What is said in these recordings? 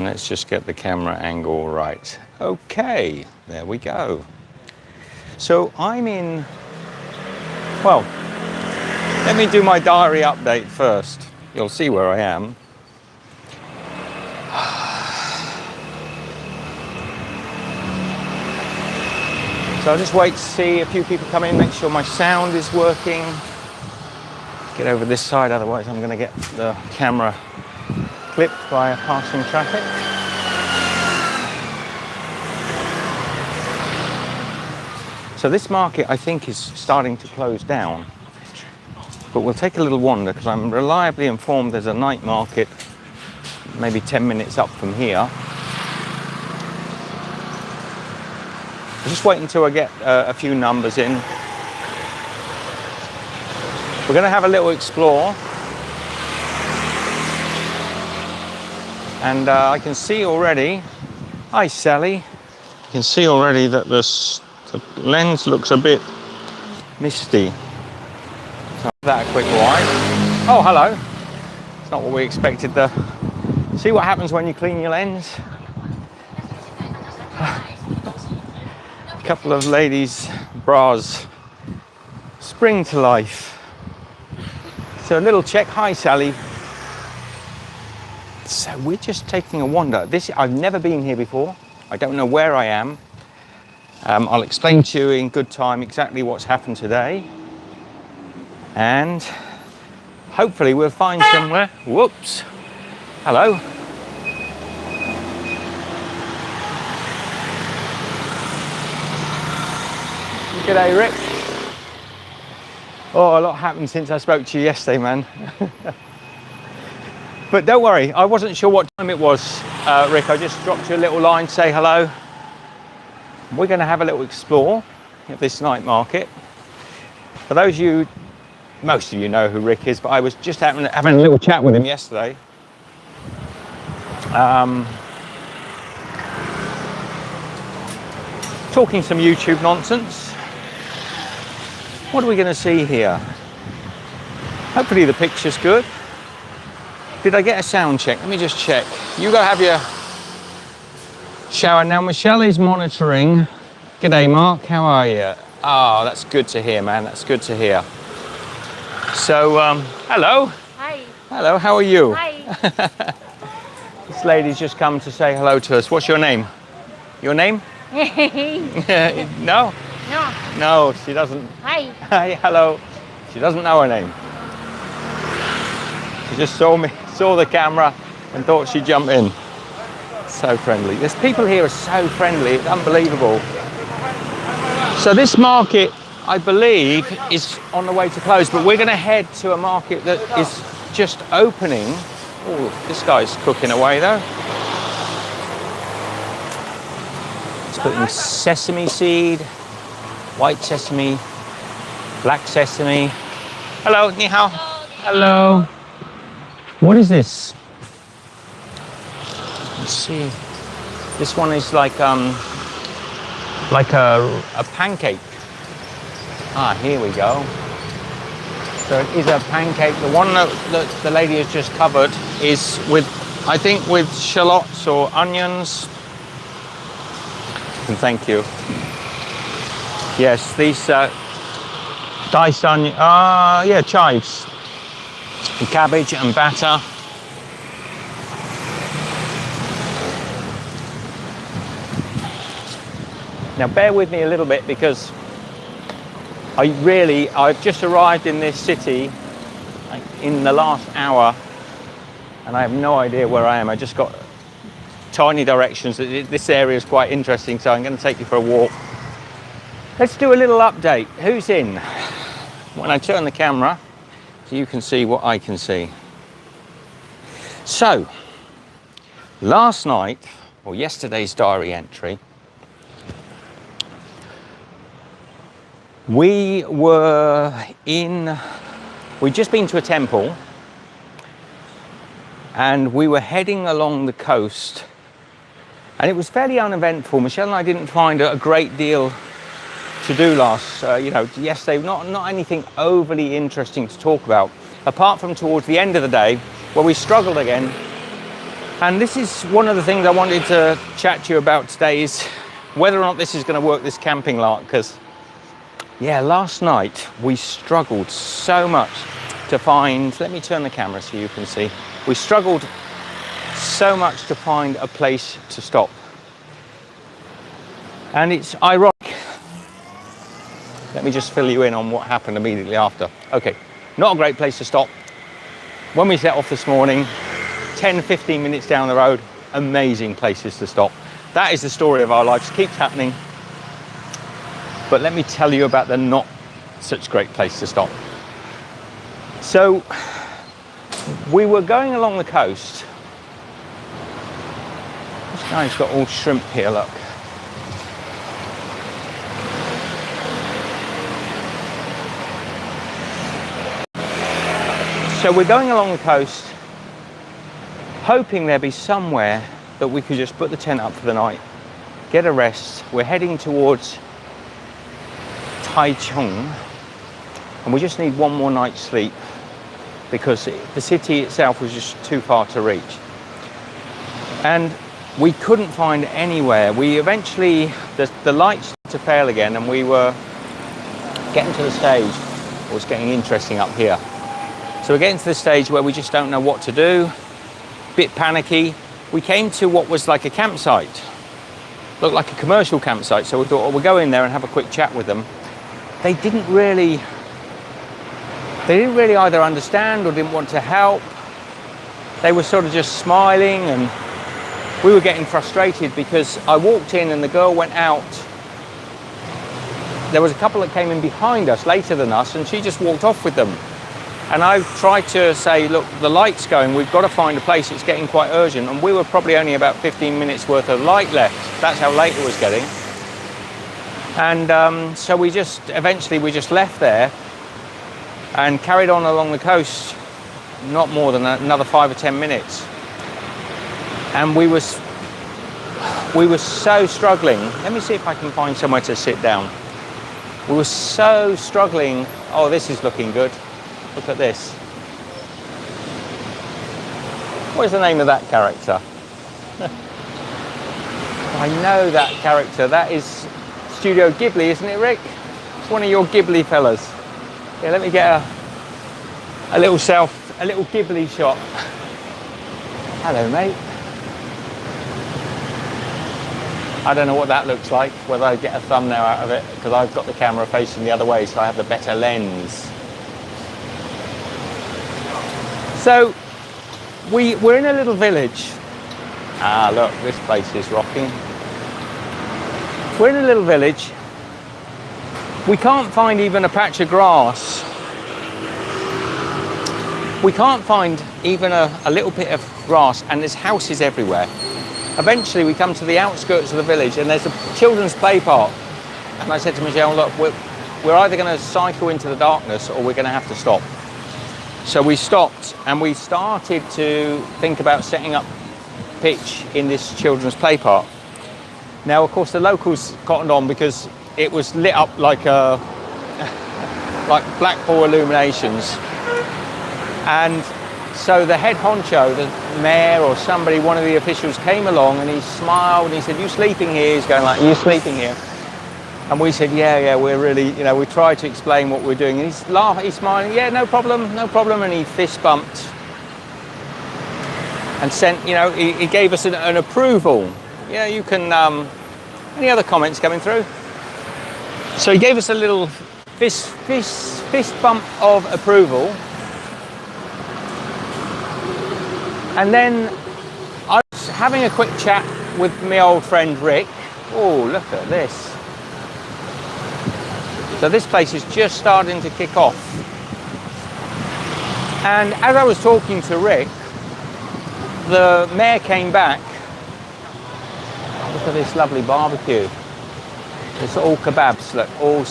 And let's just get the camera angle right. Okay, there we go. So I'm in, well, let me do my diary update first. You'll see where I am. So I'll just wait to see a few people come in, make sure my sound is working. Get over this side, otherwise I'm going to get the camera clipped by passing traffic. So this market, I think, is starting to close down. But we'll take a little wander, because I'm reliably informed there's a night market maybe 10 minutes up from here. I'll just wait until I get a few numbers in. We're going to have a little explore. And I can see already, hi Sally, I can see already that the lens looks a bit misty. So that a quick wipe. Oh, hello. It's not what we expected. See what happens when you clean your lens? A couple of ladies' bras spring to life. So a little check. Hi Sally. So we're just taking a wander. I've never been here before. I don't know where I am. I'll explain to you in good time exactly what's happened today. And hopefully we'll find somewhere. Whoops. Hello. G'day, Rick. Oh, a lot happened since I spoke to you yesterday, man. But don't worry, I wasn't sure what time it was, Rick. I just dropped you a little line to say hello. We're going to have a little explore of this night market. For those of you, most of you know who Rick is, but I was just having a little chat with him yesterday. Talking some YouTube nonsense. What are we going to see here? Hopefully the picture's good. Did I get a sound check? Let me just check. You go have your shower now. Michelle is monitoring. G'day, Mark. How are you? Oh, that's good to hear, man. That's good to hear. So, hello. Hi. Hello. How are you? Hi. This lady's just come to say hello to us. What's your name? Your name? No. No. No, she doesn't. Hi. Hi. Hello. She doesn't know her name. She just saw the camera and thought she'd jump in. So friendly. There's people here are so friendly, it's unbelievable. So this market, I believe, is on the way to close, but we're going to head to a market that is just opening. Oh, this guy's cooking away though. He's putting sesame seed, white sesame, black sesame. Hello, ni hao. Hello. What is this? Let's see. This one is like a pancake. Ah, here we go. So it is a pancake. The one that the lady has just covered is with, I think, with shallots or onions. And thank you. Yes, these diced onion. Yeah, chives. And cabbage and batter. Now bear with me a little bit because I've just arrived in this city in the last hour and I have no idea where I am. I just got tiny directions. This area is quite interesting, so I'm going to take you for a walk. Let's do a little update. Who's in? When I turn the camera, so you can see what I can see. So, last night, or yesterday's diary entry, we'd just been to a temple and we were heading along the coast and it was fairly uneventful. Michelle and I didn't find a great deal to do yesterday, not anything overly interesting to talk about, apart from towards the end of the day where we struggled again And this is one of the things I wanted to chat to you about today, is whether or not this is going to work, this camping lark, because yeah, last night we struggled so much to find, let me turn the camera so you can see, we struggled so much to find a place to stop. And it's ironic. Let me just fill you in on what happened immediately after. Okay, not a great place to stop. When we set off this morning, 10-15 minutes down the road, amazing places to stop. That is the story of our lives, keeps happening. But let me tell you about the not such great place to stop. So we were going along the coast. This guy's got all shrimp here, look. So we're going along the coast, hoping there'd be somewhere that we could just put the tent up for the night, get a rest. We're heading towards Taichung, and we just need one more night's sleep because the city itself was just too far to reach. And we couldn't find anywhere. We eventually, the lights started to fail again, and we were getting to the stage. It was getting interesting up here. So we're getting to the stage where we just don't know what to do, bit panicky. We came to what was like a campsite, looked like a commercial campsite. So we thought, oh, we'll go in there and have a quick chat with them. They didn't really either understand or didn't want to help. They were sort of just smiling, and we were getting frustrated because I walked in and the girl went out. There was a couple that came in behind us later than us, and she just walked off with them. And I tried to say, look, the light's going, we've got to find a place, it's getting quite urgent. And we were probably only about 15 minutes worth of light left. That's how late it was getting. And so eventually we just left there and carried on along the coast, not more than another 5 or 10 minutes. And we were so struggling. Let me see if I can find somewhere to sit down. We were so struggling. Oh, this is looking good. Look at this. What is the name of that character? I know that character. That is Studio Ghibli, isn't it, Rick? It's one of your Ghibli fellas. Yeah, let me get a little Ghibli shot. Hello, mate. I don't know what that looks like, whether I get a thumbnail out of it, because I've got the camera facing the other way, so I have the better lens. So we're in a little village. Ah, look, this place is rocking. We're in a little village. We can't find even a patch of grass. We can't find even a little bit of grass, and there's houses everywhere. Eventually we come to the outskirts of the village, and there's a children's play park. And I said to Michelle, look, we're either going to cycle into the darkness or we're going to have to stop. So we stopped, and we started to think about setting up pitch in this children's play park. Now, of course, the locals cottoned on because it was lit up like black ball illuminations. And so the head honcho, the mayor or somebody, one of the officials came along, and he smiled and he said, "You sleeping here?" He's going like, "You sleeping here?" And we said, yeah, we're really, we tried to explain what we're doing. And he's laughing, he's smiling, yeah, no problem. And he fist bumped and sent, he gave us an approval. Yeah, you can, any other comments coming through? So he gave us a little fist bump of approval. And then I was having a quick chat with my old friend Rick. Oh, look at this. So this place is just starting to kick off. And as I was talking to Rick, the mayor came back. Look at this lovely barbecue. It's all kebabs, look, all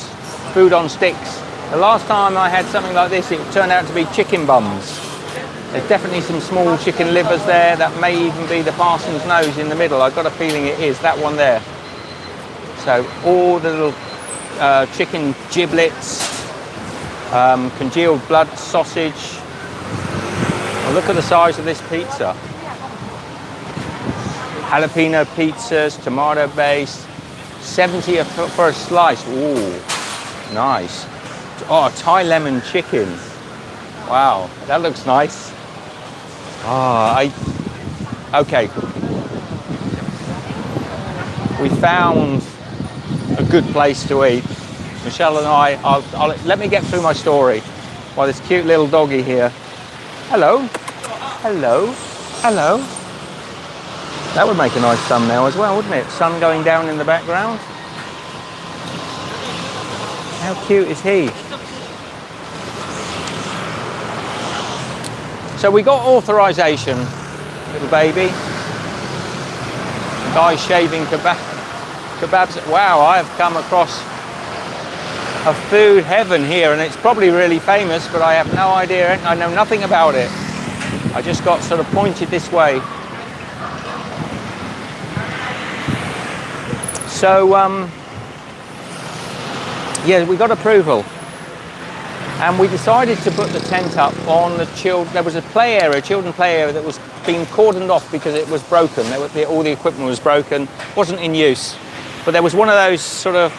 food on sticks. The last time I had something like this, it turned out to be chicken bums. There's definitely some small chicken livers there. That may even be the parson's nose in the middle. I've got a feeling it is, that one there. So all the little chicken giblets, congealed blood sausage. Well, look at the size of this pizza. jalapeno pizzas, tomato based, 70 for a slice. Ooh, nice. Oh, Thai lemon chicken. Wow, that looks nice. Okay. We found a good place to eat. Michelle and I, let me get through my story while this cute little doggy here. Hello, hello, hello. That would make a nice thumbnail as well, wouldn't it? Sun going down in the background. How cute is he? So we got authorization, little baby. Guy shaving kebabs. Wow, I have come across a food heaven here, and it's probably really famous, but I have no idea. I know nothing about it. I just got sort of pointed this way. So, yeah, we got approval. And we decided to put the tent up on the there was a play area, children's play area that was being cordoned off because it was broken. All the equipment was broken, wasn't in use. But there was one of those sort of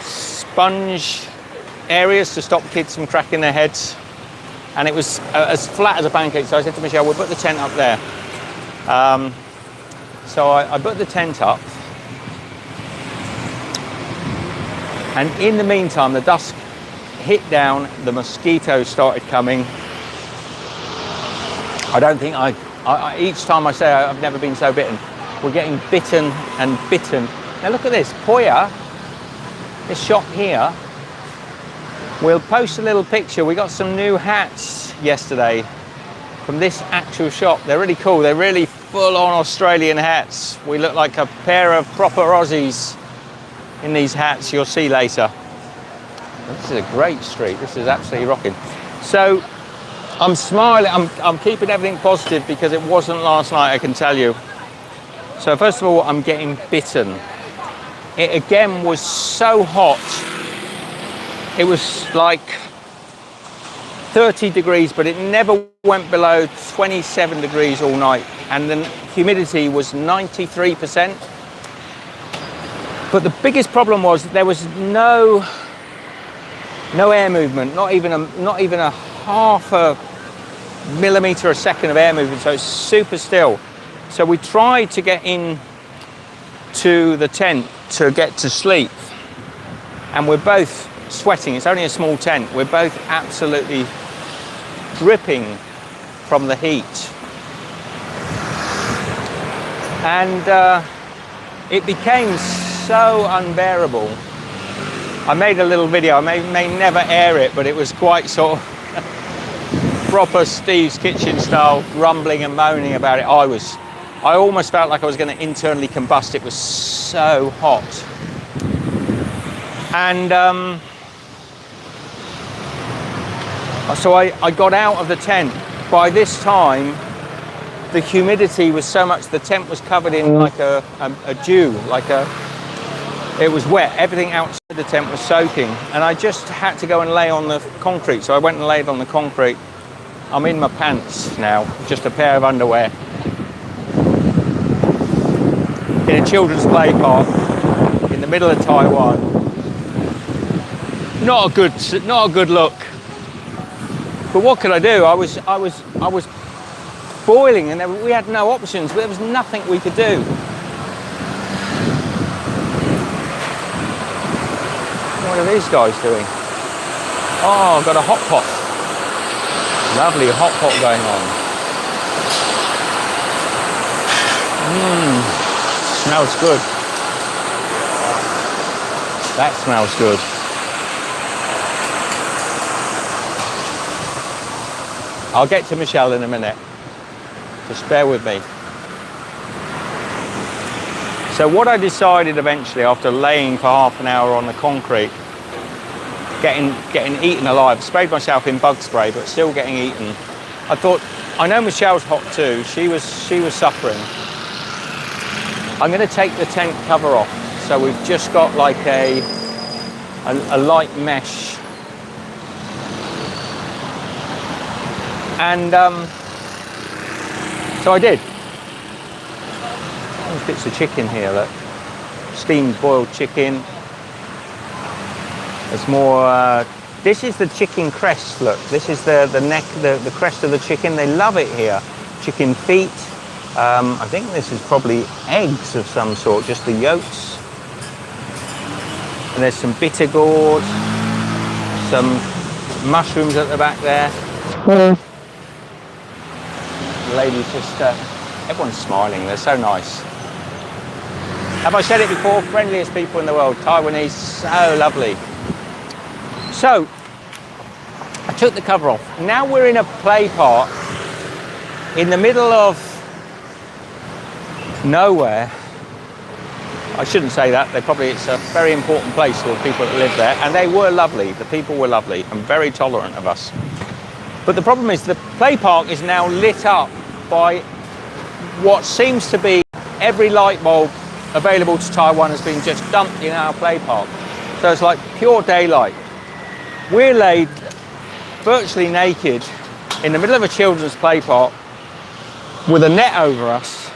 sponge areas to stop kids from cracking their heads. And it was as flat as a pancake. So I said to Michelle, we'll put the tent up there. So I put the tent up. And in the meantime, the dusk hit down, the mosquitoes started coming. I don't think each time I say I've never been so bitten. We're getting bitten and bitten. Now look at this, Poya, this shop here. We'll post a little picture. We got some new hats yesterday from this actual shop. They're really cool. They're really full-on Australian hats. We look like a pair of proper Aussies in these hats. You'll see later. This is a great street. This is absolutely rocking. So I'm smiling. I'm keeping everything positive because it wasn't last night, I can tell you. So first of all, I'm getting bitten. It again was so hot. It was like 30 degrees, but it never went below 27 degrees all night. And the humidity was 93%. But the biggest problem was there was no air movement, not even a half a millimeter a second of air movement, so it's super still. So we tried to get in to the tent to get to sleep, and we're both sweating. It's only a small tent. We're both absolutely dripping from the heat. And it became so unbearable. I made a little video. I may never air it, but it was quite sort of proper Steve's Kitchen style, grumbling and moaning about it. I almost felt like I was going to internally combust. It was so hot. And so I got out of the tent. By this time, the humidity was so much, the tent was covered in like a dew, it was wet. Everything outside the tent was soaking, and I just had to go and lay on the concrete. So I went and laid on the concrete. I'm in my pants now, just a pair of underwear, in a children's play park in the middle of Taiwan. Not a good look. But what could I do? I was boiling, and we had no options. There was nothing we could do. What are these guys doing? Oh, I've got a hot pot. Lovely hot pot going on. Smells good. That smells good. I'll get to Michelle in a minute. Just bear with me. So what I decided eventually, after laying for half an hour on the concrete, getting eaten alive, sprayed myself in bug spray, but still getting eaten. I thought, I know Michelle's hot too. She was suffering. I'm going to take the tent cover off. So we've just got like a light mesh. And so I did. bits of chicken here, look. Steamed boiled chicken. There's more, this is the chicken crest, look. This is the neck, the crest of the chicken. They love it here. Chicken feet. I think this is probably eggs of some sort, just the yolks. And there's some bitter gourd, some mushrooms at the back there. Hello. The ladies just, everyone's smiling, they're so nice. Have I said it before? Friendliest people in the world. Taiwanese, so lovely. So, I took the cover off. Now we're in a play park in the middle of nowhere. I shouldn't say that. It's a very important place for the people that live there. And they were lovely. The people were lovely and very tolerant of us. But the problem is the play park is now lit up by what seems to be every light bulb available to Taiwan has been just dumped in our play park. So it's like pure daylight. We're laid virtually naked in the middle of a children's play park with a net over us,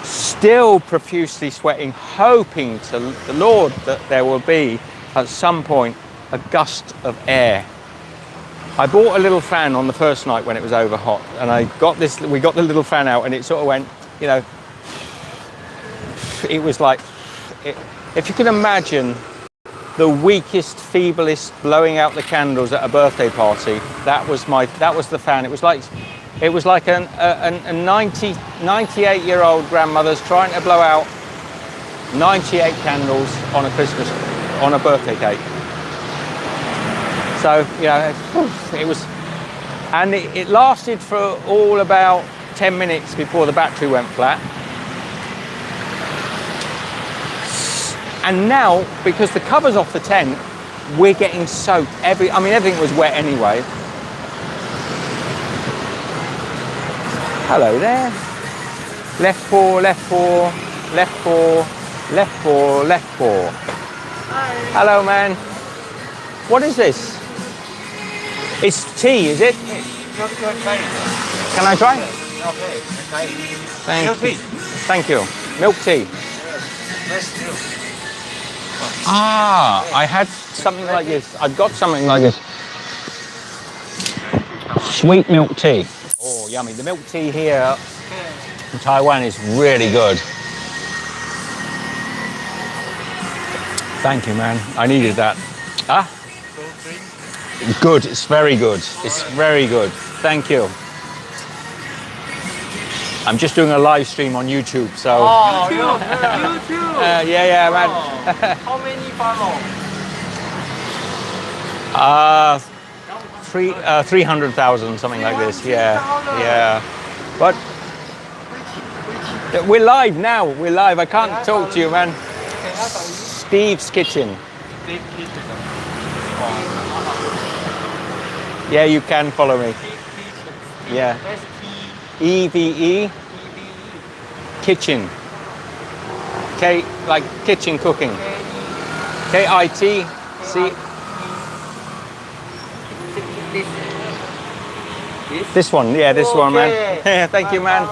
still profusely sweating, hoping to the Lord that there will be at some point a gust of air. I bought a little fan on the first night when it was over hot, and we got the little fan out and it sort of went, you know, it was like, if you can imagine the weakest, feeblest blowing out the candles at a birthday party, that was the fan. It was like a 98-year-old grandmother's trying to blow out 98 candles on a birthday cake. So, you know, it was, and it lasted for all about 10 minutes before the battery went flat. And now, because the cover's off the tent, we're getting soaked. Everything was wet anyway. Hello there. Left four, left four, left four, left four, left four. Hi. Hello, man. What is this? It's tea, is it? Can I try? Okay. Thank you. Milk tea. Ah, I had something like this. I've got something like this. Sweet milk tea. Oh, yummy. The milk tea here in Taiwan is really good. Thank you, man. I needed that. Ah? Good. It's very good. It's very good. Thank you. I'm just doing a live stream on YouTube, so. Oh, YouTube. Yeah, man. How many followers? 300,000, something like this. Yeah. But we're live now. We're live. I can't talk to you, man. Steve's Kitchen. Yeah, you can follow me. Yeah. EVE Kitchen. K like kitchen cooking. KITC. This one, yeah, this one, man. Thank you, man.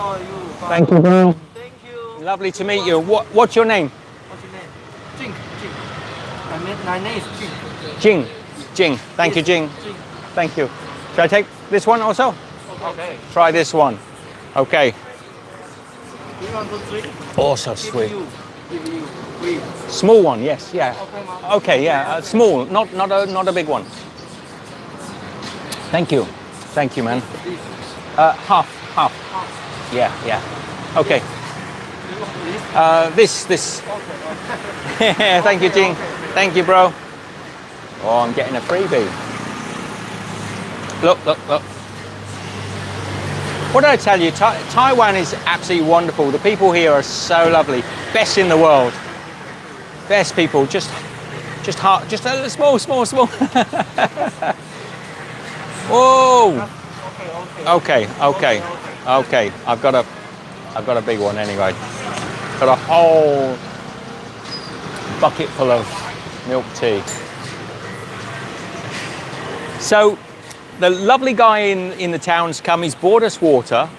Thank you, bro. Thank you. Lovely to meet you. What's your name? What's your name? Jing. My name is Jing. Jing. Thank you, Jing. Thank you. Should I take this one also? Okay. Try this one. Okay. 1, 2, 3. Oh, so sweet. Give you 3. Small one, yes, yeah. Okay, ma'am. Okay, yeah, small, not a big one. Thank you, man. Half. Yeah. Okay. This. Okay. Thank you, Jing. Thank you, bro. Oh, I'm getting a freebie. Look. What did I tell you? Taiwan is absolutely wonderful. The people here are so lovely. Best in the world. Best people. Just a small. Whoa. Okay. I've got a big one anyway. Got a whole bucket full of milk tea. So the lovely guy in the town's come. He's bought us water,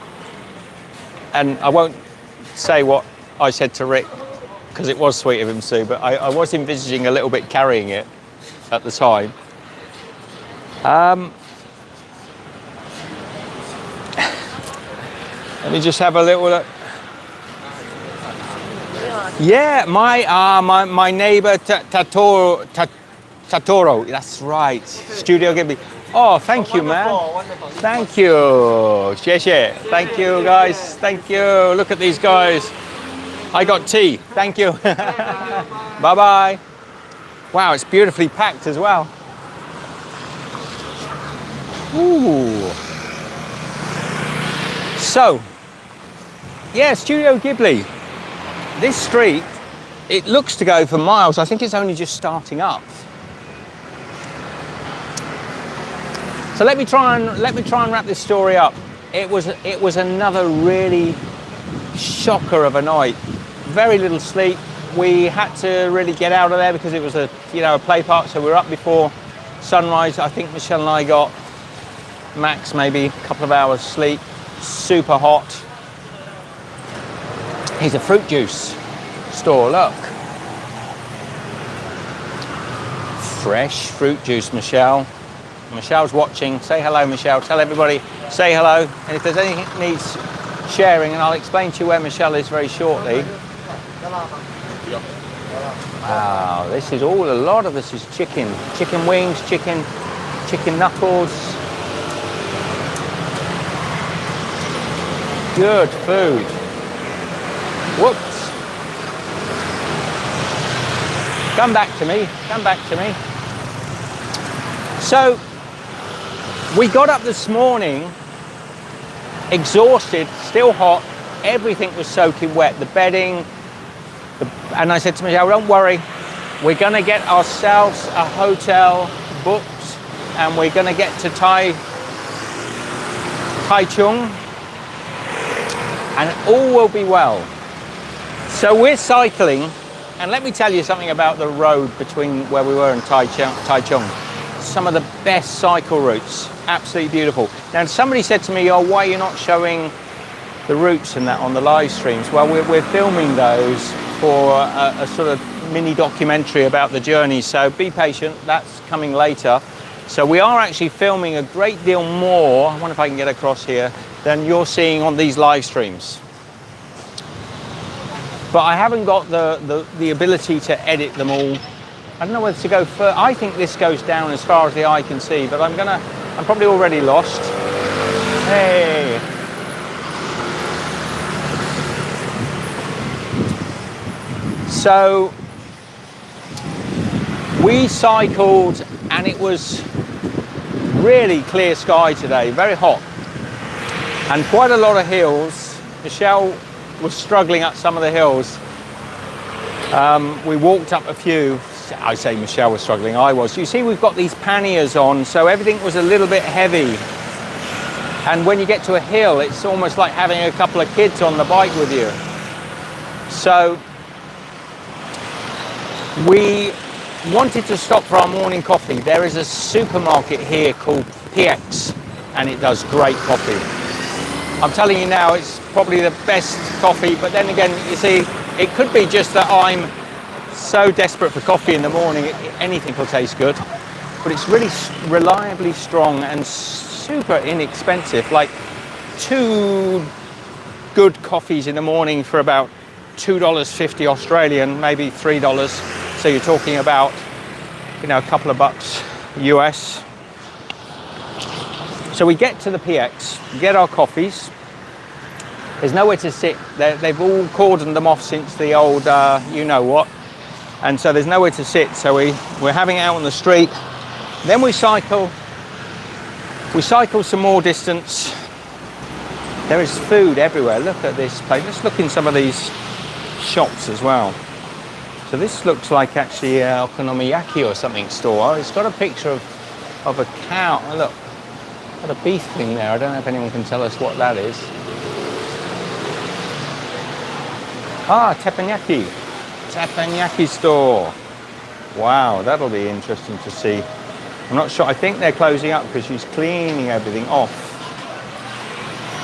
and I won't say what I said to Rick, because it was sweet of him, Sue, but I was envisaging a little bit carrying it at the time. Let me just have a little look. Yeah, my neighbor Tatoro, that's right. Studio Ghibli. Oh, thank you, man. Wonderful. Thank you. 谢谢. Thank you, guys. Thank you. Look at these guys. I got tea. Thank you. Bye-bye. Wow, it's beautifully packed as well. Ooh. So, yeah, Studio Ghibli. This street, it looks to go for miles. I think it's only just starting up. So let me try and wrap this story up. It was another really shocker of a night. Very little sleep. We had to really get out of there because it was a play park. So we were up before sunrise. I think Michelle and I got max maybe a couple of hours sleep. Super hot. Here's a fruit juice store. Look, fresh fruit juice, Michelle. Michelle's watching. Say hello, Michelle. Tell everybody, say hello. And if there's anything that needs sharing, and I'll explain to you where Michelle is very shortly. Wow, this is a lot of this is chicken. Chicken wings, chicken knuckles. Good food. Whoops. Come back to me. Come back to me. So, we got up this morning, exhausted, still hot, everything was soaking wet, the bedding, and I said to Michelle, don't worry, we're going to get ourselves a hotel booked, and we're going to get to Taichung, and all will be well. So we're cycling, and let me tell you something about the road between where we were and Taichung. Some of the best cycle routes, absolutely beautiful. Now somebody said to me, oh, why are you not showing the routes and that on the live streams? Well, we're filming those for a sort of mini documentary about the journey, so be patient, that's coming later. So we are actually filming a great deal more, I wonder if I can get across here, than you're seeing on these live streams. But I haven't got the ability to edit them all. I don't know whether to go further. I think this goes down as far as the eye can see, but I'm probably already lost. Hey. So we cycled and it was really clear sky today, very hot. And quite a lot of hills. Michelle was struggling up some of the hills. We walked up a few. I say Michelle was struggling, I was. You see, we've got these panniers on, so everything was a little bit heavy. And when you get to a hill, it's almost like having a couple of kids on the bike with you. So we wanted to stop for our morning coffee. There is a supermarket here called PX, and it does great coffee. I'm telling you now, it's probably the best coffee, but then again, you see, it could be just that I'm so desperate for coffee in the morning, anything will taste good. But it's really reliably strong and super inexpensive, like 2 good coffees in the morning for about $2.50 Australian, maybe $3. So you're talking about, a couple of bucks US. So we get to the PX, get our coffees. There's nowhere to sit. They've all cordoned them off since the old you know what. And so there's nowhere to sit. So we're having it out on the street. Then we cycle some more distance. There is food everywhere. Look at this place. Let's look in some of these shops as well. So this looks like actually an okonomiyaki or something store. It's got a picture of a cow. Oh, look, got a beef thing there. I don't know if anyone can tell us what that is. Ah, teppanyaki. Teppanyaki store. Wow, that'll be interesting to see. I'm not sure. I think they're closing up because she's cleaning everything off.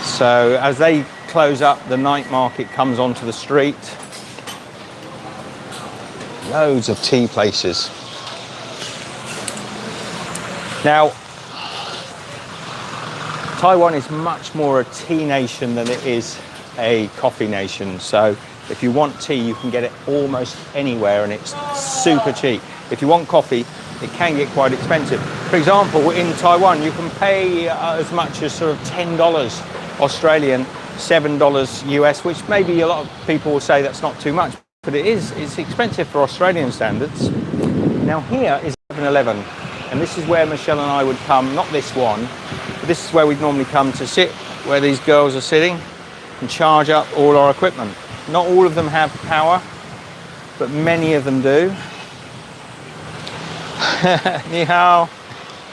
So as they close up, the night market comes onto the street. Loads of tea places. Now, Taiwan is much more a tea nation than it is a coffee nation. So if you want tea, you can get it almost anywhere and it's super cheap. If you want coffee, it can get quite expensive. For example, in Taiwan, you can pay as much as sort of $10 Australian, $7 US, which maybe a lot of people will say that's not too much, but it's expensive for Australian standards. Now here is 7-Eleven, and this is where Michelle and I would come, not this one, but this is where we'd normally come to sit, where these girls are sitting, and charge up all our equipment. Not all of them have power, but many of them do. Ni hao.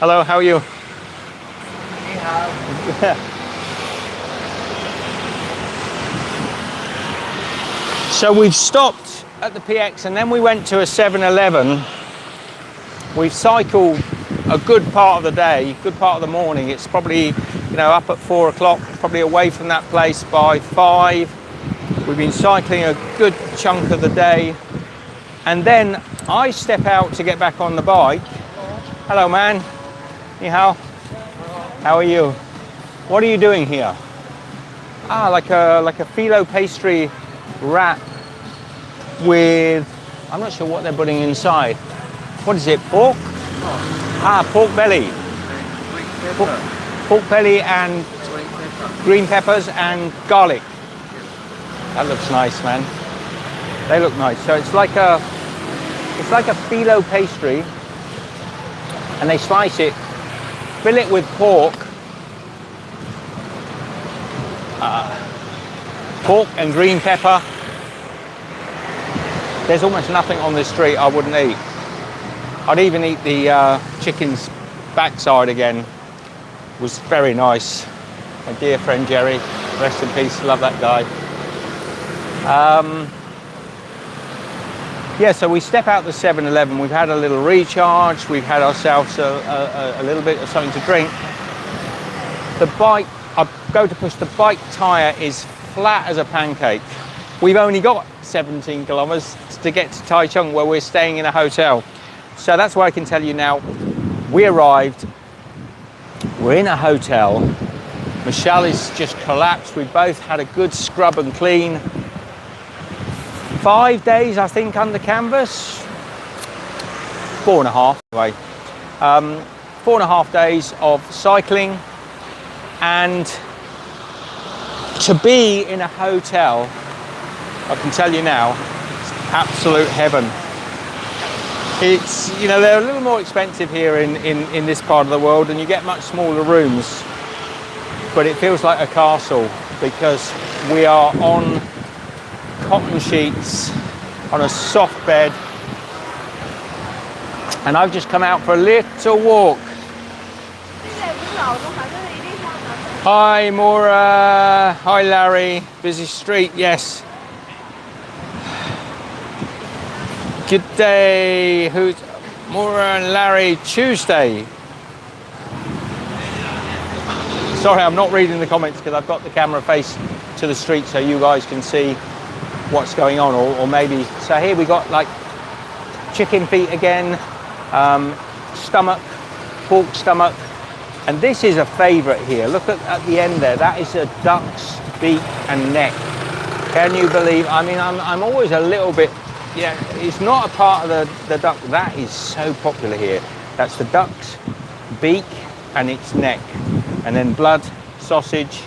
Hello, how are you? Ni hao. So we've stopped at the PX and then we went to a 7-Eleven. We've cycled a good part of the day, good part of the morning. It's probably, you know, up at 4 o'clock, probably away from that place by 5. We've been cycling a good chunk of the day. And then I step out to get back on the bike. Hello, man. Ni hao. How are you? What are you doing here? Ah, like a phyllo pastry wrap with, I'm not sure what they're putting inside. What is it, pork? Ah, pork belly. Pork belly and green peppers and garlic. That looks nice, man. They look nice. So it's like a phyllo pastry, and they slice it, fill it with pork, pork and green pepper. There's almost nothing on this street I wouldn't eat. I'd even eat the chicken's backside again. It was very nice. My dear friend Jerry, rest in peace, love that guy. Yeah, so we step out the 7-Eleven, we've had a little recharge, we've had ourselves a little bit of something to drink. The bike, I go to push the bike tyre is flat as a pancake. We've only got 17 kilometers to get to Taichung, where we're staying in a hotel. So that's why I can tell you now, we arrived, we're in a hotel. Michelle is just collapsed. We both had a good scrub and clean. 5 days, I think, under canvas. 4.5 anyway. 4.5 days of cycling, and to be in a hotel, I can tell you now, it's absolute heaven. It's, you know, they're a little more expensive here in this part of the world, and you get much smaller rooms, but it feels like a castle because we are on cotton sheets on a soft bed, and I've just come out for a little walk. Hi Maura, hi Larry, busy street, yes. Good day, who's Maura and Larry? Tuesday. Sorry, I'm not reading the comments because I've got the camera face to the street so you guys can see what's going on, or maybe, so here we got like chicken feet again, stomach, pork stomach, and this is a favorite here. Look at the end there, that is a duck's beak and neck. Can you believe, I mean, I'm always a little bit, yeah, it's not a part of the duck, that is so popular here. That's the duck's beak and its neck, and then blood, sausage,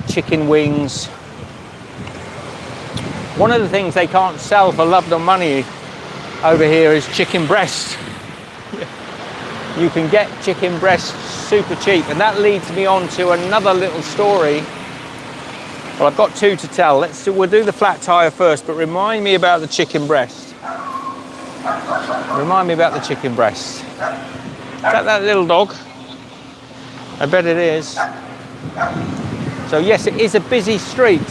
chicken wings. One of the things they can't sell for love nor money over here is chicken breast. You can get chicken breast super cheap, and that leads me on to another little story. Well, I've got two to tell. We'll do the flat tire first, but remind me about the chicken breast. Remind me about the chicken breast. Is that little dog? I bet it is. So yes, it is a busy street.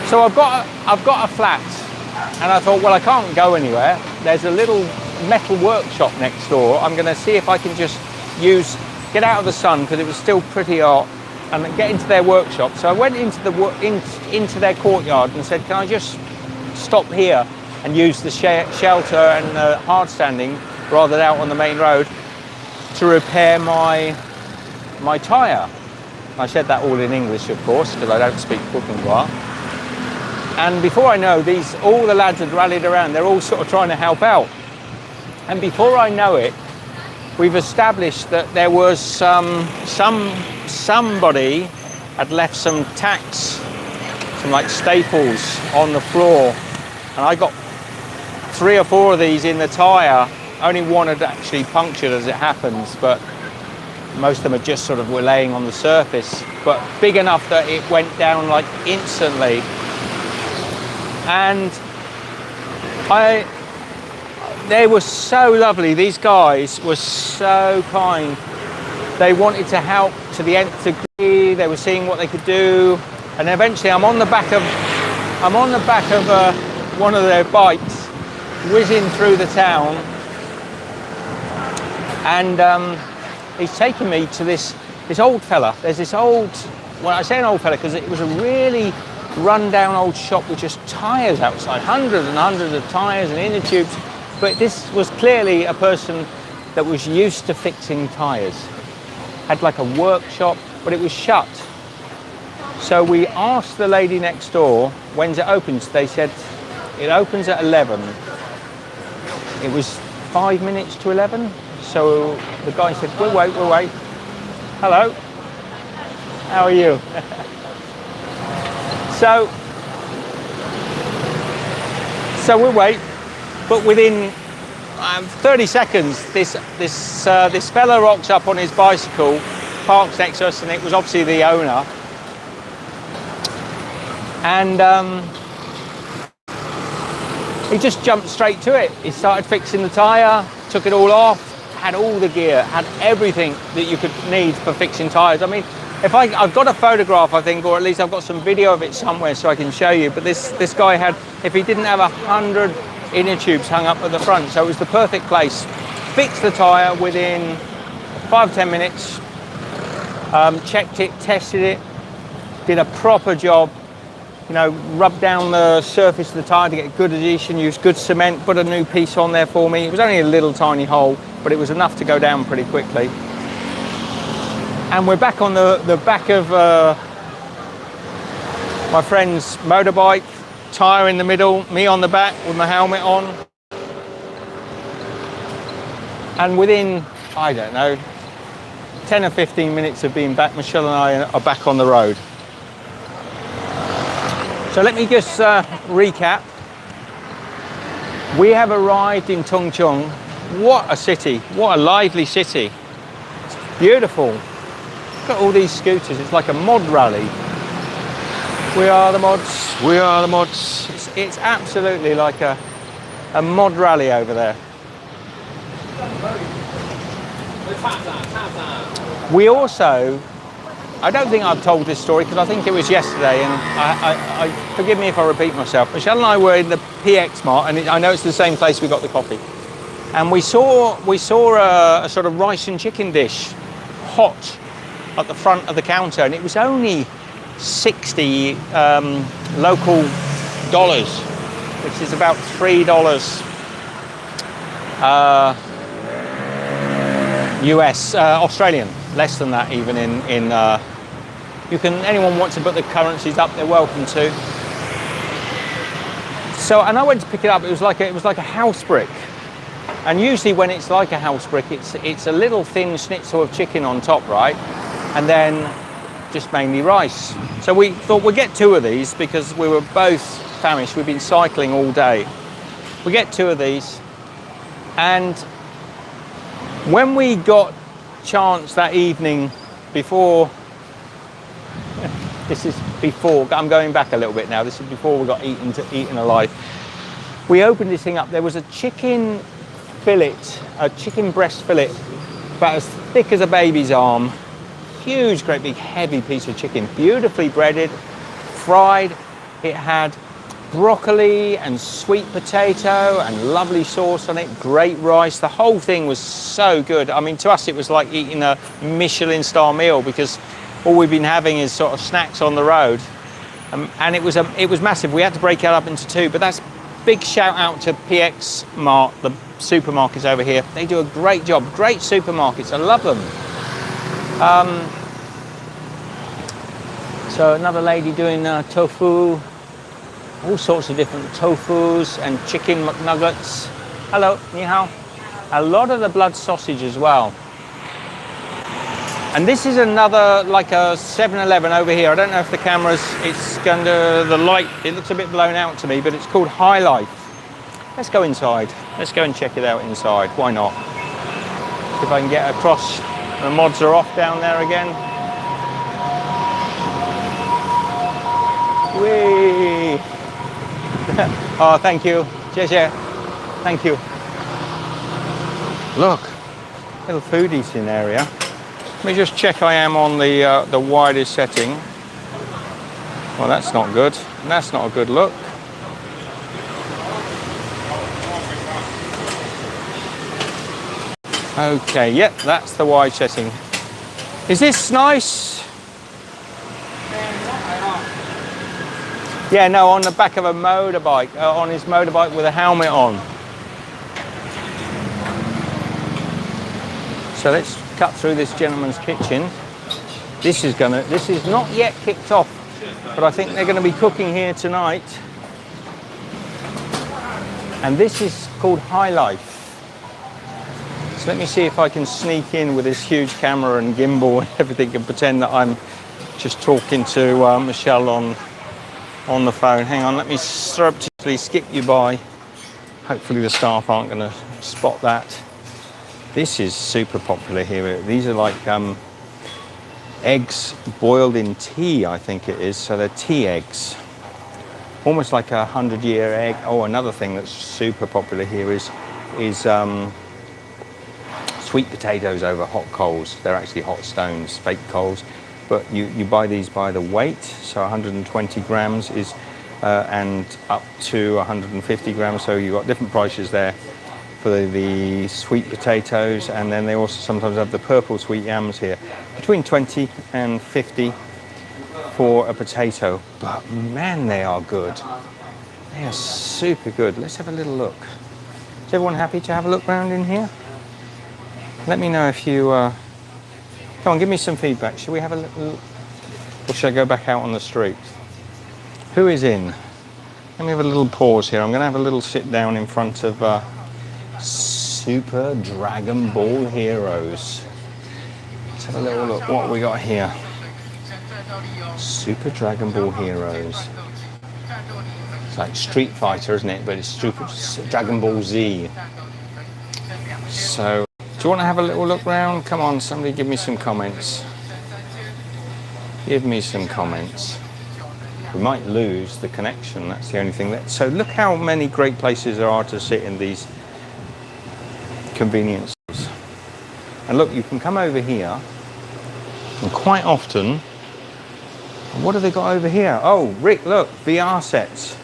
So I've got a flat, and I thought, well, I can't go anywhere. There's a little metal workshop next door. I'm going to see if I can just get out of the sun, because it was still pretty hot, and get into their workshop. So I went into into their courtyard and said, can I just stop here and use the shelter and the hard standing rather than out on the main road to repair my tyre. I said that all in English, of course, because I don't speak Pukenwa. And before I know, all the lads had rallied around. They're all sort of trying to help out. And before I know it, we've established that there was somebody had left some tacks, some like staples on the floor. And I got 3 or 4 of these in the tyre. Only one had actually punctured as it happens, but most of them are just sort of were laying on the surface, but big enough that it went down like instantly. And they were so lovely. These guys were so kind. They wanted to help to the nth degree. They were seeing what they could do, and eventually I'm on the back of one of their bikes, whizzing through the town, and he's taking me to this old fella. There's this old, well, I say an old fella because it was a really run-down old shop with just tyres outside, hundreds and hundreds of tyres and inner tubes. But this was clearly a person that was used to fixing tyres. Had like a workshop, but it was shut. So we asked the lady next door, when's it opens? They said, it opens at 11. It was 5 minutes to 11. So the guy said, we'll wait. Hello, how are you? So we'll wait, but within 30 seconds, this fella rocks up on his bicycle, parks next to us, and it was obviously the owner. And he just jumped straight to it. He started fixing the tyre, took it all off, had all the gear, had everything that you could need for fixing tyres. I mean, I've got a photograph, I think, or at least I've got some video of it somewhere so I can show you, but this guy had, if he didn't have 100 inner tubes hung up at the front, so it was the perfect place. Fixed the tyre within 5-10 minutes, checked it, tested it, did a proper job, you know, rubbed down the surface of the tyre to get good adhesion, used good cement, put a new piece on there for me. It was only a little tiny hole, but it was enough to go down pretty quickly. And we're back on the back of my friend's motorbike, tyre in the middle, me on the back with my helmet on. And within, I don't know, 10 or 15 minutes of being back, Michelle and I are back on the road. So let me just recap. We have arrived in Taichung. What a city, what a lively city. It's beautiful. Look at all these scooters, it's like a mod rally. We are the mods, we are the mods. It's absolutely like a mod rally over there. We also, I don't think I've told this story because I think it was yesterday, and I forgive me if I repeat myself. Michelle and I were in the PX Mart, and I know it's the same place we got the coffee. And we saw a sort of rice and chicken dish, hot, at the front of the counter, and it was only 60 local dollars, which is about $3 US, Australian, less than that even in anyone wants to put the currencies up, they're welcome to. So, and I went to pick it up, it was like a house brick. And usually when it's like a house brick, it's a little thin schnitzel of chicken on top, right? And then just mainly rice. So we thought we'd get 2 of these because we were both famished. We've been cycling all day. We get 2 of these. And when we got chance that evening before, this is before, I'm going back a little bit now. This is before we got eaten alive. We opened this thing up. There was a chicken fillet, a chicken breast fillet, about as thick as a baby's arm. Huge, great big, heavy piece of chicken, beautifully breaded, fried. It had broccoli and sweet potato and lovely sauce on it, great rice. The whole thing was so good. I mean, to us, it was like eating a Michelin star meal because all we've been having is sort of snacks on the road. And it was massive. We had to break it up into two, but that's big shout out to PX Mart, the supermarkets over here. They do a great job, great supermarkets, I love them. So another lady doing tofu, all sorts of different tofus and chicken McNuggets. Hello, ni hao. A lot of the blood sausage as well. And this is another, like a 7-Eleven over here. I don't know if the camera's, it's under the light, it looks a bit blown out to me, but it's called High Life. Let's go inside. Let's go and check it out inside. Why not? If I can get across, the mods are off down there again. Whee! Oh, thank you. Cheers. Thank you. Look, little food eating area. Let me just check I am on the widest setting. Well, that's not good. That's not a good look. Okay, yep, that's the wide setting. Is this nice? Yeah, no, on the back of a motorbike, on his motorbike with a helmet on. So let's cut through this gentleman's kitchen. This is not yet kicked off, but I think they're going to be cooking here tonight. And this is called High Life. So let me see if I can sneak in with this huge camera and gimbal and everything and pretend that I'm just talking to Michelle on the phone. Hang on, let me surreptitiously skip you by. Hopefully the staff aren't going to spot that. This is super popular here. These are like eggs boiled in tea, I think it is. So they're tea eggs. Almost like a 100-year egg. Oh, another thing that's super popular here is sweet potatoes over hot coals. They're actually hot stones, fake coals. But you buy these by the weight. So 120 grams is, and up to 150 grams. So you've got different prices there for the sweet potatoes, and then they also sometimes have the purple sweet yams here, between 20 and 50 for a potato. But man, they are good. They are super good. Let's have a little look. Is everyone happy to have a look around in here? Let me know if you come on, give me some feedback. Should we have a little, or should I go back out on the street? Who is in? Let me have a little pause here. I'm going to have a little sit down in front of Super Dragon Ball Heroes. Let's have a little look what we got here. Super Dragon Ball Heroes. It's like Street Fighter, isn't it? But it's Super Dragon Ball Z. So, do you want to have a little look round? Come on, somebody give me some comments. Give me some comments. We might lose the connection, that's the only thing. So look how many great places there are to sit in these convenience stores. And look, you can come over here, and quite often, what have they got over here? Oh, Rick, look, VR sets,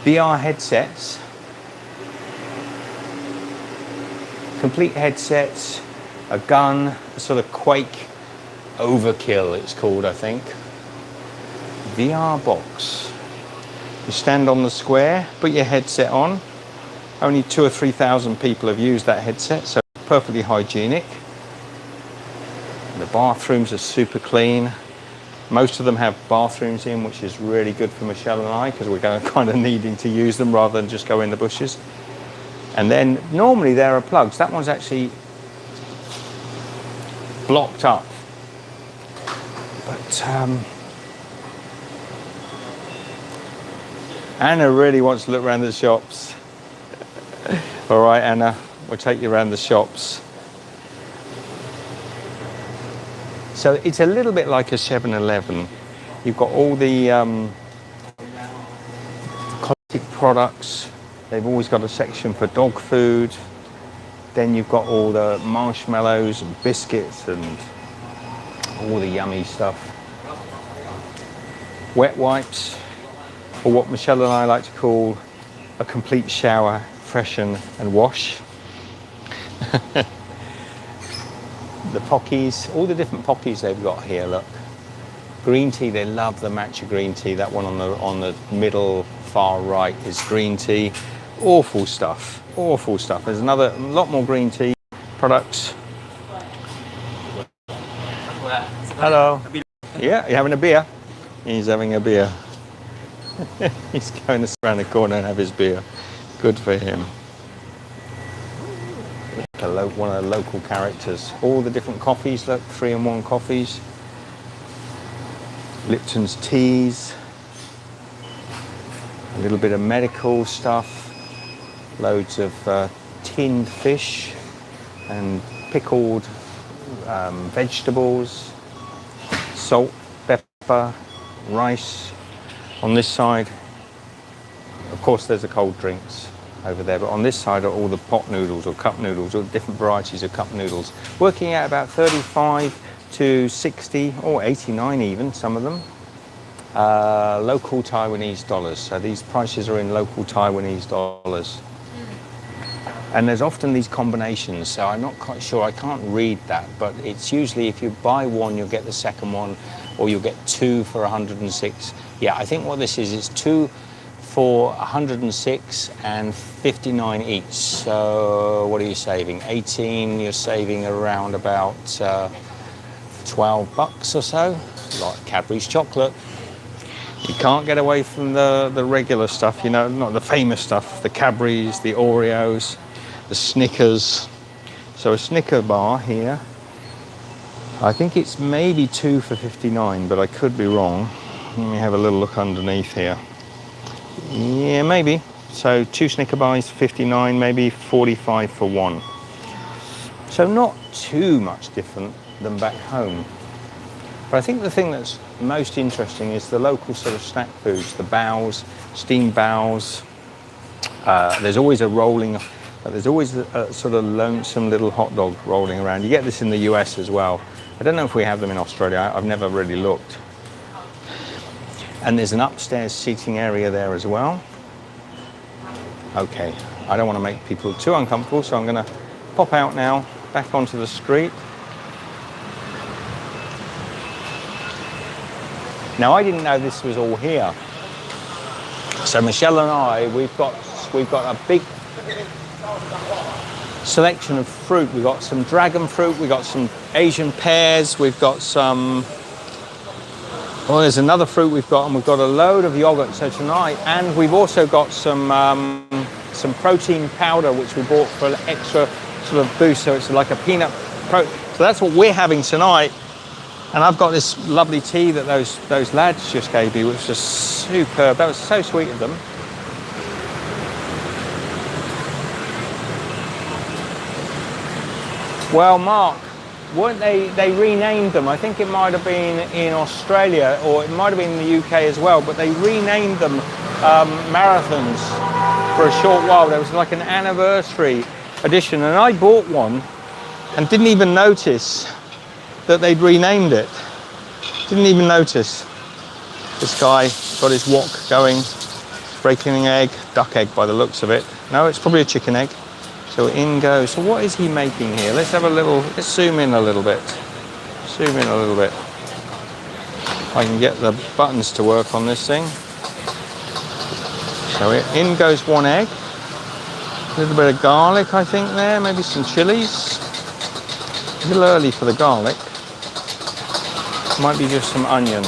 VR headsets, complete headsets, a gun, a sort of Quake Overkill it's called, I think. VR box. You stand on the square, put your headset on. Only 2,000 or 3,000 people have used that headset, so perfectly hygienic. The bathrooms are super clean. Most of them have bathrooms in, which is really good for Michelle and I, because we're kind of needing to use them rather than just go in the bushes. And then normally there are plugs. That one's actually blocked up. But Anna really wants to look around the shops. All right, Anna, we'll take you around the shops. So it's a little bit like a 7-Eleven. You've got all the cosmetic products. They've always got a section for dog food. Then you've got all the marshmallows and biscuits and all the yummy stuff. Wet wipes, or what Michelle and I like to call a complete shower, freshen and wash. The pockies, all the different pockies they've got here, look. Green tea, they love the matcha green tea. That one on the middle far right is green tea. Awful stuff, awful stuff. There's a lot more green tea products. Hello. Yeah, you having a beer? He's having a beer. He's going to around the corner and have his beer. Good for him. One of the local characters. All the different coffees, look, 3-in-1 coffees. Lipton's teas. A little bit of medical stuff. Loads of tinned fish and pickled vegetables. Salt, pepper, rice. On this side, of course, there's the cold drinks over there, but on this side are all the pot noodles or cup noodles, or different varieties of cup noodles, working at about 35 to 60 or 89 even, some of them, local Taiwanese dollars. So these prices are in local Taiwanese dollars. And there's often these combinations, so I'm not quite sure, I can't read that, but it's usually if you buy one, you'll get the second one, or you'll get 2 for 106. Yeah, I think what this is, it's 2 for 106 and 59 each. So what are you saving? 18, you're saving around about 12 bucks or so, like Cadbury's chocolate. You can't get away from the regular stuff, you know, not the famous stuff, the Cadbury's, the Oreos, the Snickers. So a Snicker bar here, I think it's maybe 2 for 59, but I could be wrong. Let me have a little look underneath here. Yeah, maybe. So 2 Snicker bars, 59, maybe 45 for 1. So not too much different than back home. But I think the thing that's most interesting is the local sort of snack foods, the baos, steamed baos. There's always a sort of lonesome little hot dog rolling around. You get this in the US as well. I don't know if we have them in Australia. I've never really looked. And there's an upstairs seating area there as well. Okay, I don't want to make people too uncomfortable, so I'm going to pop out now, back onto the street. Now, I didn't know this was all here. So Michelle and I, we've got a big selection of fruit. We've got some dragon fruit, we've got some Asian pears, we've got some, oh, there's another fruit we've got, and we've got a load of yogurt. So tonight, and we've also got some protein powder, which we bought for an extra sort of boost. So it's like a peanut so that's what we're having tonight. And I've got this lovely tea that those lads just gave me, which was superb. That was so sweet of them. Well, Mark, weren't they renamed them? I think it might have been in Australia, or it might have been in the UK as well, but they renamed them marathons for a short while. There was like an anniversary edition, and I bought one and didn't even notice that they'd renamed it. Didn't even notice. This guy got his wok going, breaking an egg, duck egg by the looks of it. No, it's probably a chicken egg. So in goes. So what is he making here? Let's zoom in a little bit. Zoom in a little bit. I can get the buttons to work on this thing. So in goes one egg. A little bit of garlic, I think there, maybe some chilies. A little early for the garlic. Might be just some onion.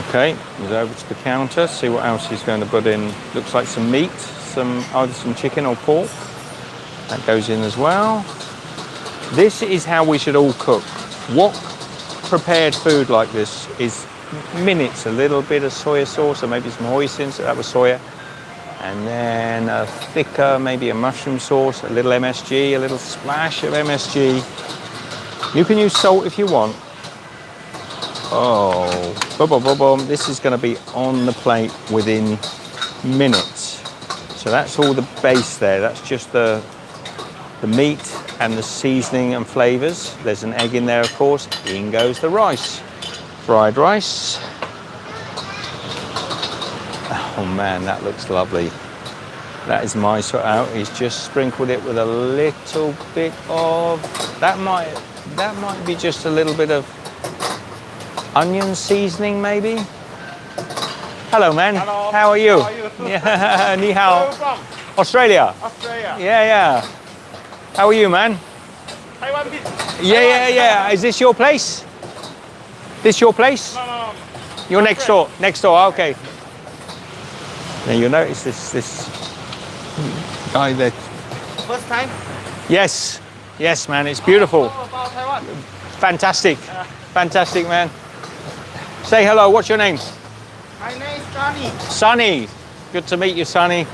Okay, he's over to the counter, see what else he's going to put in. Looks like some meat, either some chicken or pork. That goes in as well. This is how we should all cook. What prepared food like this is minutes, a little bit of soy sauce or maybe some hoisin, so that was soya. And then a thicker, maybe a mushroom sauce, a little MSG, a little splash of MSG. You can use salt if you want. Oh, boom, boom, boom, boom. This is going to be on the plate within minutes. So that's all the base there. That's just the meat and the seasoning and flavors. There's an egg in there, of course. In goes the rice. Fried rice. Oh man, that looks lovely. That is my sort out. He's just sprinkled it with a little bit of, that might be just a little bit of onion seasoning, maybe. Hello, man. Hello. How are you? How are you? Yeah, ni Where hao. are you from? Australia. Australia. Yeah. How are you, man? Taiwan beach. Yeah. Is this your place? This your place? No. You're next door. Next door. Okay. Now you notice this guy there. First time? Yes, man. It's beautiful. How about Taiwan? Fantastic. Fantastic, man. Say hello. What's your name? My name is Johnny. Sonny. Good to meet you, Sonny.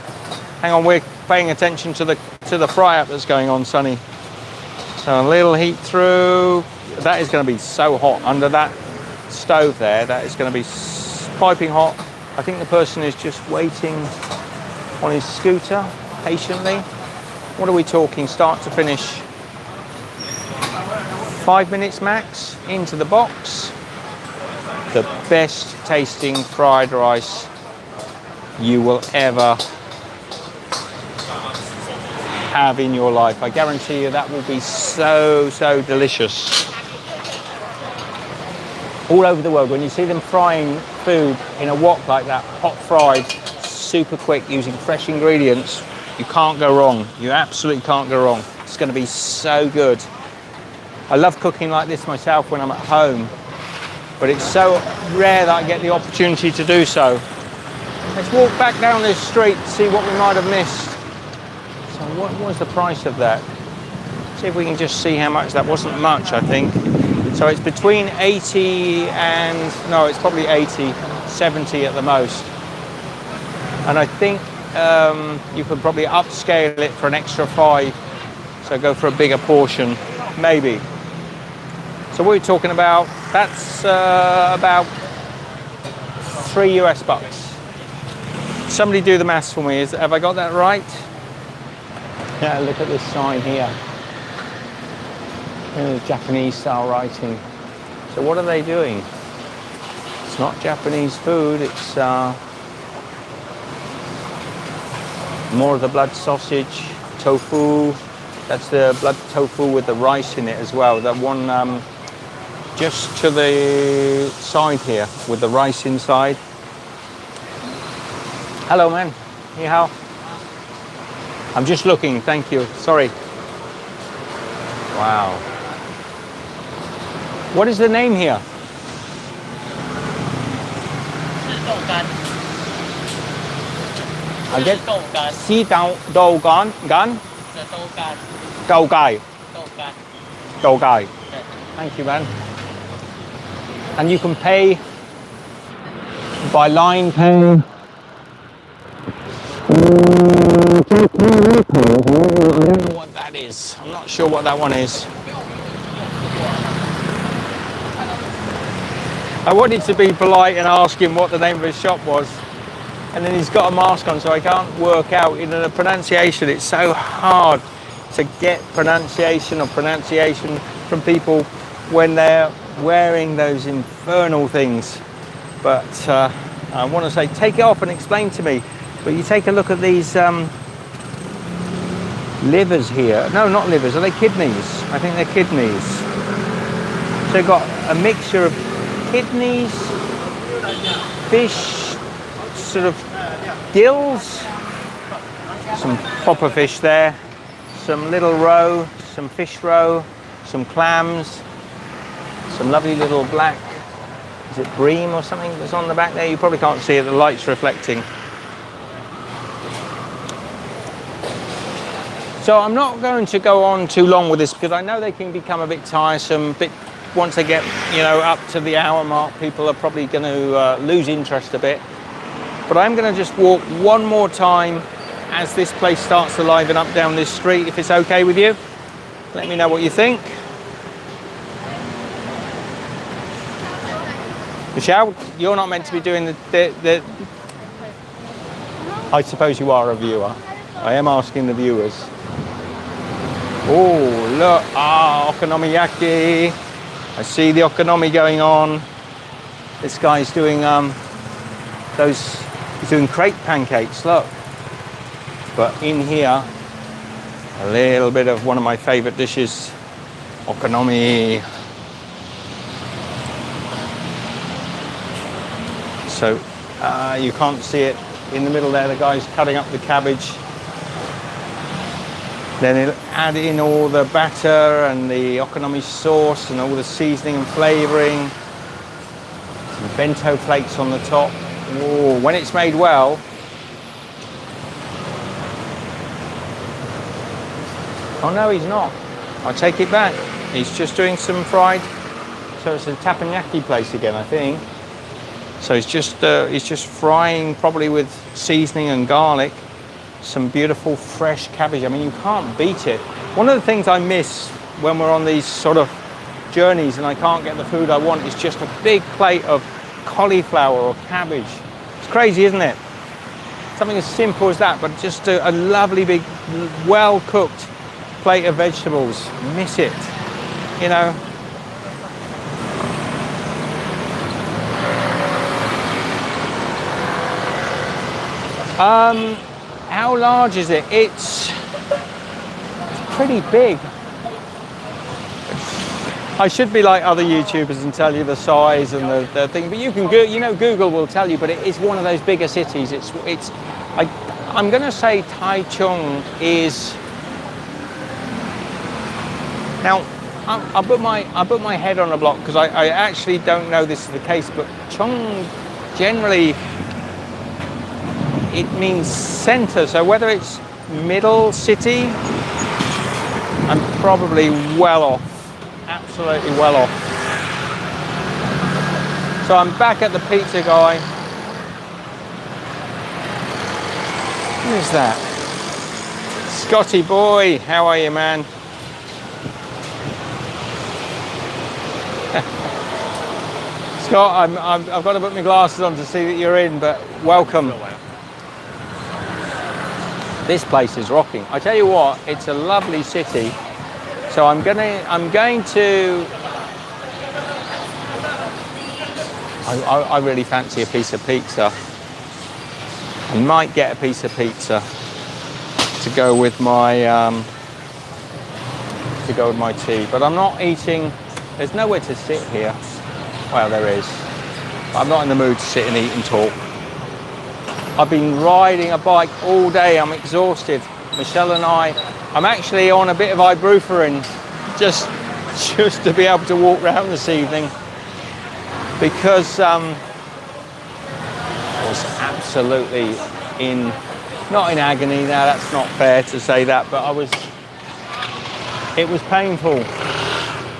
Hang on, we're paying attention to the fry up that's going on, Sonny. So a little heat through. That is going to be so hot under that stove there. That is going to be piping hot. I think the person is just waiting on his scooter patiently. What are we talking? Start to finish? 5 minutes max into the box. The best tasting fried rice you will ever have in your life. I guarantee you that will be so delicious. All over the world, when you see them frying food in a wok like that, hot fried, super quick, using fresh ingredients, you can't go wrong. You absolutely can't go wrong. It's going to be so good. I love cooking like this myself when I'm at home, but it's so rare that I get the opportunity to do so. Let's walk back down this street to see what we might have missed. So what was the price of that? See if we can just see how much. That wasn't much, I think. So it's between 80 and, no, it's probably 80, 70 at the most. And I think you could probably upscale it for an extra 5. So go for a bigger portion, maybe. So what are we talking about? That's about $3 US. Somebody do the maths for me. Have I got that right? Yeah, look at this sign here. Japanese style writing. So what are they doing? It's not Japanese food, it's more of the blood sausage, tofu. That's the blood tofu with the rice in it as well. That one just to the side here with the rice inside. Hello, man. Ni hao. I'm just looking, thank you. Sorry. Wow. What is the name here? I get xi dou gan. Dou gai. Dou gai. Thank you, man. And you can pay by line pay. I don't know what that is. I'm not sure what that one is. I wanted to be polite and ask him what the name of his shop was, and then he's got a mask on, so I can't work out. You know, the pronunciation, it's so hard to get pronunciation from people when they're wearing those infernal things. But I want to say, take it off and explain to me. But you take a look at these livers here. No, not livers. Are they kidneys? I think they're kidneys. So they've got a mixture of kidneys, fish, sort of gills, some proper fish there, some little roe, some fish roe, some clams, some lovely little black, is it bream or something that's on the back there? You probably can't see it, the light's reflecting. So I'm not going to go on too long with this because I know they can become a bit tiresome, once they get, you know, up to the hour mark, people are probably going to lose interest a bit. But I'm going to just walk one more time as this place starts to liven up down this street, if it's okay with you. Let me know what you think. Michelle, you're not meant to be doing the I suppose you are a viewer. I am asking the viewers. Oh, look, okonomiyaki. I see the okonomi going on. This guy's doing he's doing crepe pancakes, look. But in here, a little bit of one of my favorite dishes, okonomi. So you can't see it in the middle there. The guy's cutting up the cabbage. Then he'll add in all the batter and the okonomi sauce and all the seasoning and flavouring. Some bento flakes on the top. Oh, when it's made well. Oh no, he's not. I take it back. He's just doing some fried. So it's a teppanyaki place again, I think. So he's just frying, probably with seasoning and garlic, some beautiful fresh cabbage. I mean, you can't beat it. One of the things I miss when we're on these sort of journeys and I can't get the food I want is just a big plate of cauliflower or cabbage. It's crazy, isn't it? Something as simple as that, but just a lovely big, well-cooked plate of vegetables. Miss it, you know. How large is it? It's pretty big. I should be like other YouTubers and tell you the size and the thing, but you can go, you know, Google will tell you. But it is one of those bigger cities. I'm going to say Taichung is. Now, I put my head on a block because I actually don't know this is the case, but Chung generally it means centre. So whether it's middle city, I'm probably well off. Absolutely well off. So I'm back at the pizza guy. Who's that? Scotty boy, how are you, man? Scott, I've got to put my glasses on to see that you're in, but welcome. This place is rocking. I tell you what, it's a lovely city. So I'm going to. I really fancy a piece of pizza. I might get a piece of pizza to go with my tea. But I'm not eating. There's nowhere to sit here. Well, there is. I'm not in the mood to sit and eat and talk. I've been riding a bike all day. I'm exhausted. Michelle and I'm actually on a bit of ibuprofen just to be able to walk around this evening because I was absolutely not in agony. Now that's not fair to say that, but it was painful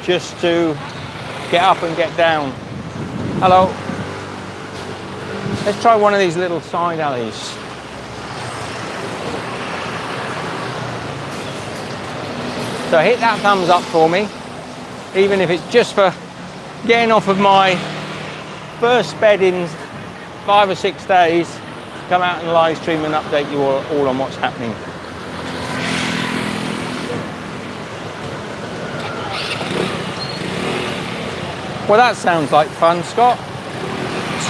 just to get up and get down. Hello. Let's try one of these little side alleys. So hit that thumbs up for me, even if it's just for getting off of my first bed in 5 or 6 days, come out and live stream and update you all on what's happening. Well, that sounds like fun, Scott.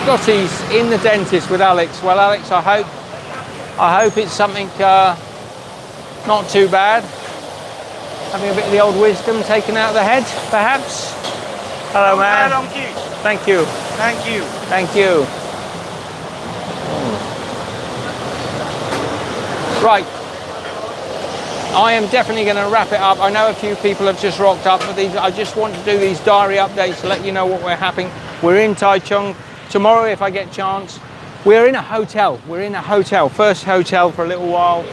Scotty's in the dentist with Alex. Well, Alex, I hope it's something not too bad. Having a bit of the old wisdom taken out of the head, perhaps. Hello, man. Thank you. Thank you. Thank you. Right. I am definitely going to wrap it up. I know a few people have just rocked up, but I just want to do these diary updates to let you know what we're having. We're in Taichung. Tomorrow, if I get a chance, we're in a hotel. We're in a hotel. First hotel for a little while.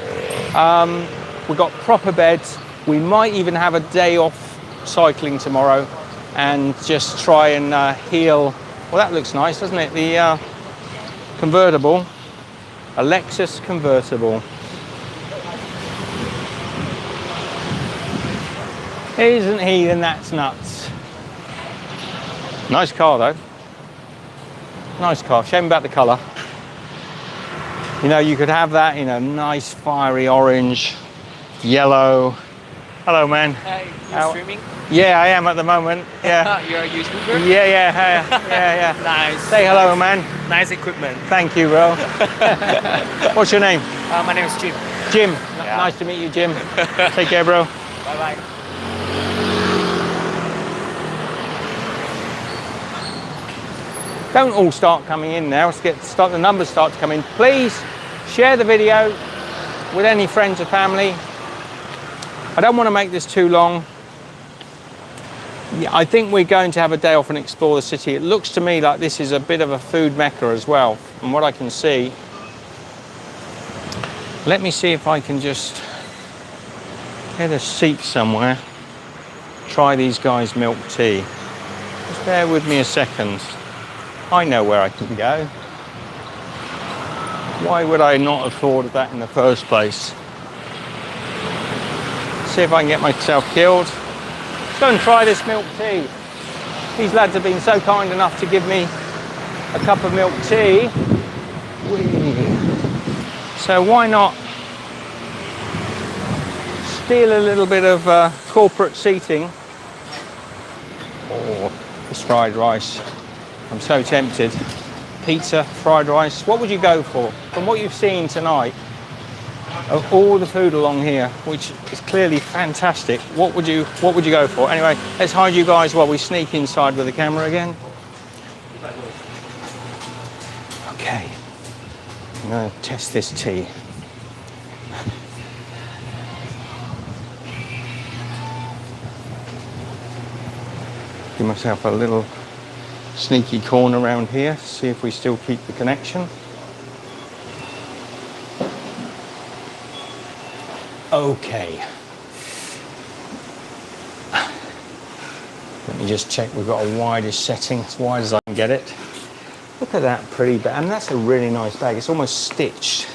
We've got proper beds. We might even have a day off cycling tomorrow and just try and heal. Well, that looks nice, doesn't it? The convertible, a Lexus convertible. Isn't he? Then that's nuts. Nice car though. Nice car. Shame about the colour. You know, you could have that in a nice fiery orange, yellow. Hello, man. Hey, you streaming? Yeah, I am at the moment. Yeah. You're a YouTuber? Yeah. Nice. Say hello, man. Nice equipment. Thank you, bro. What's your name? My name is Jim. Jim. Yeah. Nice to meet you, Jim. Take care, bro. Bye-bye. Don't all start coming in now. Let's the numbers start to come in. Please share the video with any friends or family. I don't want to make this too long. Yeah, I think we're going to have a day off and explore the city. It looks to me like this is a bit of a food mecca as well, from what I can see. Let me see if I can just get a seat somewhere. Try these guys' milk tea. Just bear with me a second. I know where I can go. Why would I not have thought of that in the first place? See if I can get myself killed. Let's go and try this milk tea. These lads have been so kind enough to give me a cup of milk tea. So why not steal a little bit of corporate seating? Oh, this fried rice. I'm so tempted. Pizza, fried rice. What would you go for? From what you've seen tonight, of all the food along here, which is clearly fantastic, what would you go for? Anyway, let's hide you guys while we sneak inside with the camera again. Okay, I'm going to test this tea. Give myself a little sneaky corner around here, see if we still keep the connection. Okay. Let me just check we've got a widest setting, as wide as I can get it. Look at that pretty bag, and that's a really nice bag. It's almost stitched.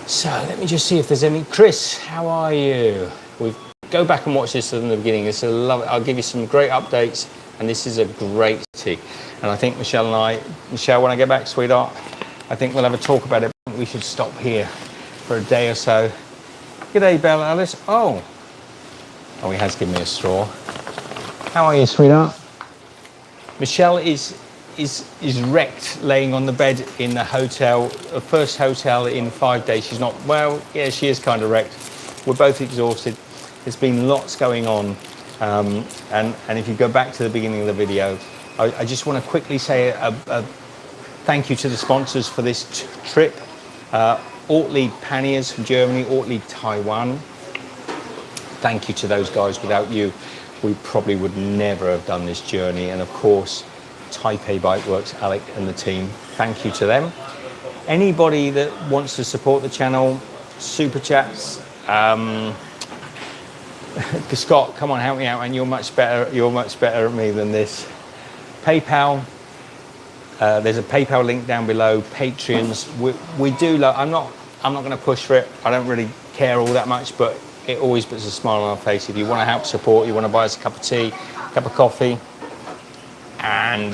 So let me just see if there's any. Chris, how are you? Go back and watch this from the beginning. This is I'll give you some great updates, and this is a great tea. And I think Michelle, when I get back, sweetheart, I think we'll have a talk about it. We should stop here for a day or so. G'day, Bella Alice. Oh, he has given me a straw. How are you, sweetheart? Michelle is wrecked, laying on the bed in the hotel, the first hotel in 5 days. She's not well. Yeah, she is kind of wrecked. We're both exhausted. There's been lots going on, and if you go back to the beginning of the video, I just want to quickly say a thank you to the sponsors for this trip. Ortlieb Panniers from Germany, Ortlieb Taiwan. Thank you to those guys. Without you, we probably would never have done this journey. And of course, Taipei Bike Works, Alec and the team. Thank you to them. Anybody that wants to support the channel, super chats. Scott, come on, help me out, and you're much better at me than this. PayPal. There's a PayPal link down below. Patreons. We do love. I'm not going to push for it. I don't really care all that much, but it always puts a smile on our face. If you want to help support, you want to buy us a cup of tea, a cup of coffee, and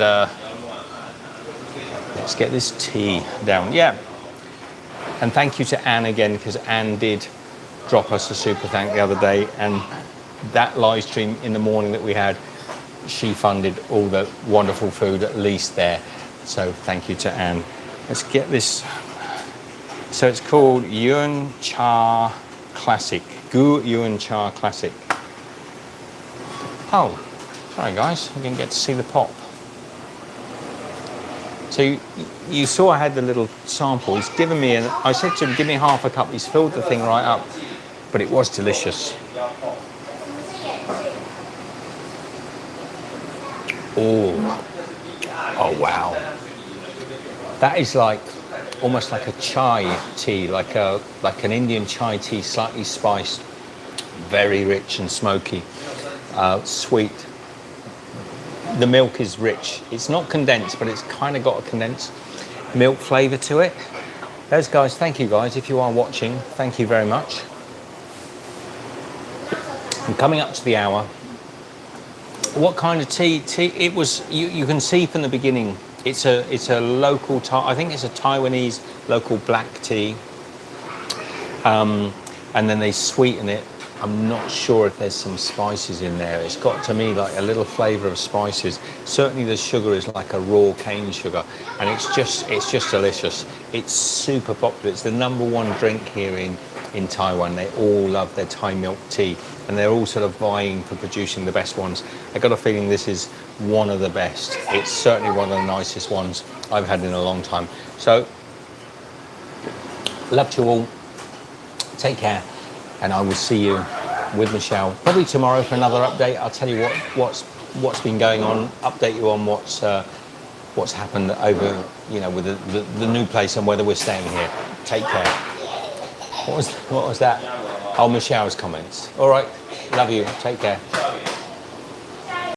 let's get this tea down. Yeah. And thank you to Anne again, because Anne did drop us a super thank the other day, and that live stream in the morning that we had, she funded all the wonderful food at least there. So thank you to Anne. Let's get this. So it's called Yuan Cha Classic. Gu Yuan Cha Classic. Oh, sorry guys, I didn't get to see the pop. So you saw I had the little sample. He's given me, I said to him, give me half a cup. He's filled the thing right up, but it was delicious. Oh wow. That is like almost like a chai tea, like an Indian chai tea, slightly spiced, very rich and smoky, sweet. The milk is rich. It's not condensed, but it's kind of got a condensed milk flavour to it. Those guys, thank you guys. If you are watching, thank you very much. I'm coming up to the hour. What kind of tea? It was. You can see from the beginning. It's a local. I think it's a Taiwanese local black tea. And then they sweeten it. I'm not sure if there's some spices in there. It's got to me like a little flavour of spices. Certainly the sugar is like a raw cane sugar, and it's just delicious. It's super popular. It's the #1 drink here in Taiwan. They all love their Thai milk tea. and they're all sort of vying for producing the best ones. I got a feeling this is one of the best. It's certainly one of the nicest ones I've had in a long time. So, love to you all. Take care, and I will see you with Michelle probably tomorrow for another update. I'll tell you what's been going on, update you on what's happened over, you know, with the new place and whether we're staying here. Take care. What was that? Oh, Michelle's comments. All right, love you. Take care.